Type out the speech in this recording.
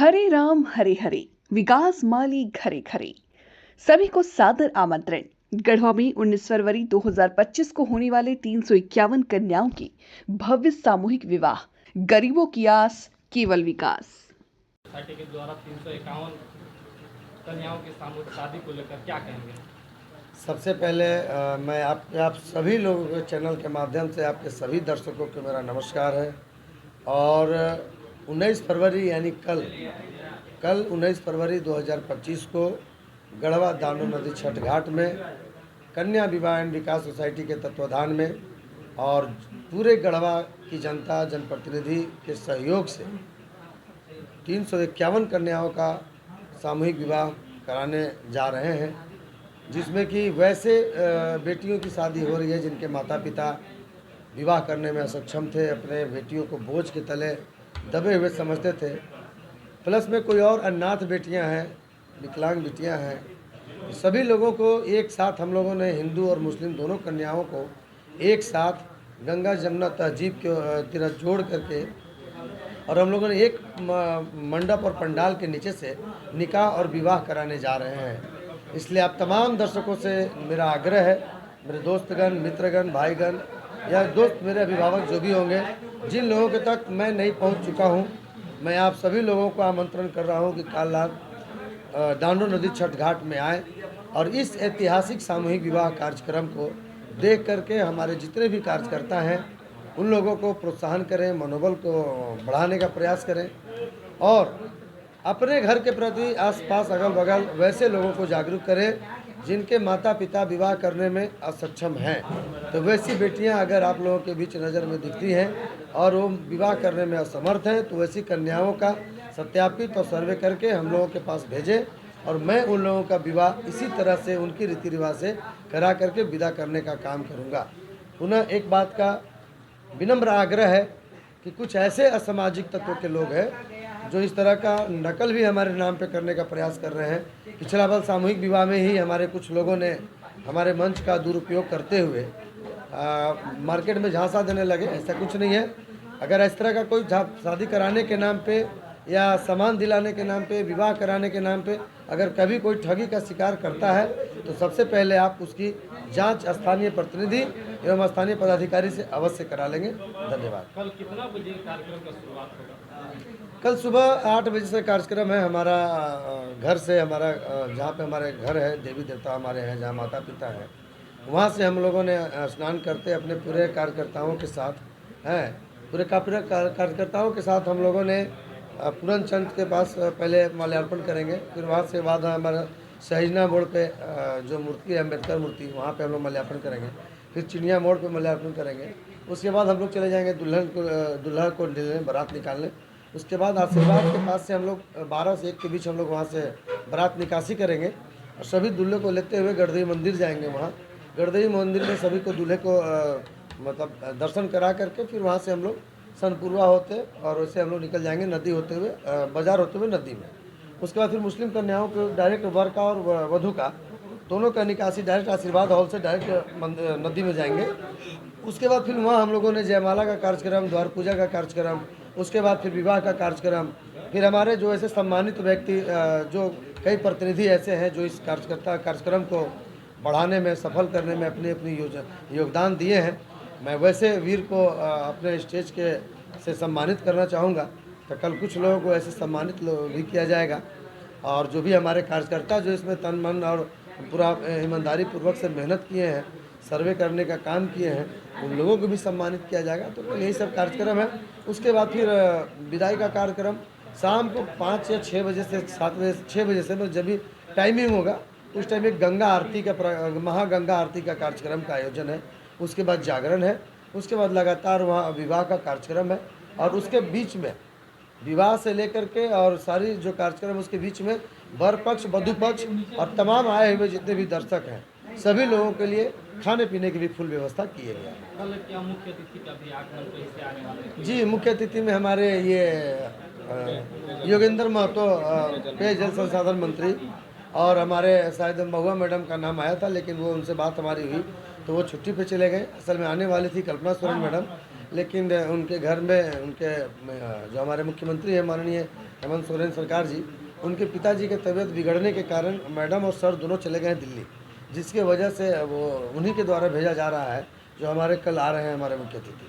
हरे राम हरे हरे, विकास माली घरे घरे। सभी को सादर आमंत्रण। गढ़वा में 19 फरवरी 2025 को होने वाले 351 कन्याओं की भव्य सामूहिक विवाह। गरीबों की आस, केवल विकास। सोसाइटी के द्वारा 351 कन्याओं की सामूहिक शादी को लेकर क्या कहेंगे? सबसे पहले मैं आप सभी लोगों के चैनल के माध्यम से आपके सभी दर्शकों को मेरा नमस्कार है। और 19 फरवरी यानी कल 19 फरवरी 2025 को गढ़वा दानो नदी छठ घाट में कन्या विवाह एवं विकास सोसाइटी के तत्वाधान में और पूरे गढ़वा की जनता जनप्रतिनिधि के सहयोग से 351 कन्याओं का सामूहिक विवाह कराने जा रहे हैं, जिसमें कि वैसे बेटियों की शादी हो रही है जिनके माता पिता विवाह करने में असक्षम थे, अपने बेटियों को बोझ के तले दबे हुए समझते थे। प्लस में कोई और अनाथ बेटियां हैं, विकलांग बेटियां हैं। सभी लोगों को एक साथ हम लोगों ने हिंदू और मुस्लिम दोनों कन्याओं को एक साथ गंगा जमुना तहजीब के तरह जोड़ करके और हम लोगों ने एक मंडप और पंडाल के नीचे से निकाह और विवाह कराने जा रहे हैं। इसलिए आप तमाम दर्शकों से मेरा आग्रह है, मेरे दोस्तगण, मित्रगण, भाईगण या दोस्त, मेरे अभिभावक जो भी होंगे, जिन लोगों के तक मैं नहीं पहुंच चुका हूं, मैं आप सभी लोगों को आमंत्रण कर रहा हूं कि कल रात दानो नदी छठ घाट में आए और इस ऐतिहासिक सामूहिक विवाह कार्यक्रम को देख करके हमारे जितने भी कार्यकर्ता हैं उन लोगों को प्रोत्साहन करें, मनोबल को बढ़ाने का प्रयास करें और अपने घर के प्रति आसपास अगल बगल वैसे लोगों को जागरूक करें जिनके माता पिता विवाह करने में असक्षम हैं। तो वैसी बेटियां अगर आप लोगों के बीच नज़र में दिखती हैं और वो विवाह करने में असमर्थ हैं तो वैसी कन्याओं का सत्यापित और सर्वे करके हम लोगों के पास भेजें और मैं उन लोगों का विवाह इसी तरह से उनकी रीति रिवाज से करा करके विदा करने का काम करूँगा। पुनः एक बात का विनम्र आग्रह है कि कुछ ऐसे असामाजिक तत्वों के लोग हैं जो इस तरह का नकल भी हमारे नाम पे करने का प्रयास कर रहे हैं। पिछला बार सामूहिक विवाह में ही हमारे कुछ लोगों ने हमारे मंच का दुरुपयोग करते हुए मार्केट में झांसा देने लगे। ऐसा कुछ नहीं है। अगर इस तरह का कोई शादी कराने के नाम पे या सामान दिलाने के नाम पे, विवाह कराने के नाम पे अगर कभी कोई ठगी का शिकार करता है तो सबसे पहले आप उसकी जांच स्थानीय प्रतिनिधि एवं स्थानीय पदाधिकारी से अवश्य करा लेंगे। धन्यवाद। कल कितना बजे कार्यक्रम का शुरुआत होगा? कल सुबह 8 बजे से कार्यक्रम है। हमारा घर से, हमारा जहाँ पे हमारे घर है, देवी देवता हमारे हैं, जहाँ माता पिता हैं, वहाँ से हम लोगों ने स्नान करते अपने पूरे कार्यकर्ताओं के साथ हैं, पूरे कार्यकर्ताओं के साथ हम लोगों ने पूरन चंद के पास पहले माल्यार्पण करेंगे। फिर वहाँ से बाद हमारा सहिजना मोड़ पे जो मूर्ति है, अम्बेडकर मूर्ति, वहाँ पे हम लोग माल्यार्पण करेंगे। फिर चिड़िया मोड़ पे माल्यार्पण करेंगे। उसके बाद हम लोग चले जाएंगे दुल्हा को लेने, बारात निकालने। उसके बाद आशीर्वाद के पास से हम लोग 12 से 1 के बीच हम लोग वहाँ से बारात निकासी करेंगे और सभी दूल्हे को लेते हुए गढ़देवी मंदिर जाएंगे। वहाँ गढ़देवी मंदिर में सभी को दूल्हे को मतलब दर्शन करा करके फिर वहाँ से हम लोग सनपुरवा होते और वैसे हम लोग निकल जाएंगे नदी होते हुए, बाजार होते हुए नदी में। उसके बाद फिर मुस्लिम कन्याओं को डायरेक्ट वर का और वधू का दोनों का निकासी डायरेक्ट आशीर्वाद हॉल से डायरेक्ट नदी में जाएंगे। उसके बाद फिर वहाँ हम लोगों ने जयमाला का कार्यक्रम, द्वार पूजा का कार्यक्रम, उसके बाद फिर विवाह का कार्यक्रम। फिर हमारे जो ऐसे सम्मानित व्यक्ति, जो कई प्रतिनिधि ऐसे हैं जो इस कार्यक्रम को बढ़ाने में, सफल करने में अपनी अपनी योगदान दिए हैं, मैं वैसे वीर को अपने स्टेज के से सम्मानित करना चाहूँगा। तो कल कुछ लोगों को ऐसे सम्मानित भी किया जाएगा और जो भी हमारे कार्यकर्ता जो इसमें तन मन और पूरा ईमानदारी पूर्वक से मेहनत किए हैं, सर्वे करने का काम किए हैं, उन लोगों को भी सम्मानित किया जाएगा। तो यही सब कार्यक्रम है। उसके बाद फिर विदाई का कार्यक्रम शाम को 5 या 6 बजे से 7 बजे, 6 बजे से जब भी टाइमिंग होगा उस टाइम एक गंगा आरती का महागंगा आरती का कार्यक्रम का आयोजन है। उसके बाद जागरण है। उसके बाद लगातार वहाँ विवाह का कार्यक्रम है और उसके बीच में विवाह से लेकर के और सारी जो कार्यक्रम उसके बीच में वर पक्ष, वधु पक्ष और तमाम आए हुए जितने भी दर्शक हैं सभी लोगों के लिए खाने पीने की भी फुल व्यवस्था किए गए। कल क्या मुख्य अतिथि का भी आगमन कैसे आने वाले हैं? जी, मुख्य अतिथि में हमारे ये योगेंद्र महतो पेयजल संसाधन मंत्री और हमारे शायद महुआ मैडम का नाम आया था, लेकिन वो उनसे बात हमारी हुई तो वो छुट्टी पे चले गए। असल में आने वाली थी कल्पना सोरेन मैडम, लेकिन उनके घर में उनके जो हमारे मुख्यमंत्री हैं माननीय हेमंत सोरेन सरकार जी, उनके पिताजी के तबीयत बिगड़ने के कारण मैडम और सर दोनों चले गए हैं दिल्ली, जिसके वजह से वो उन्हीं के द्वारा भेजा जा रहा है, जो हमारे कल आ रहे हैं हमारे मुख्य अतिथि।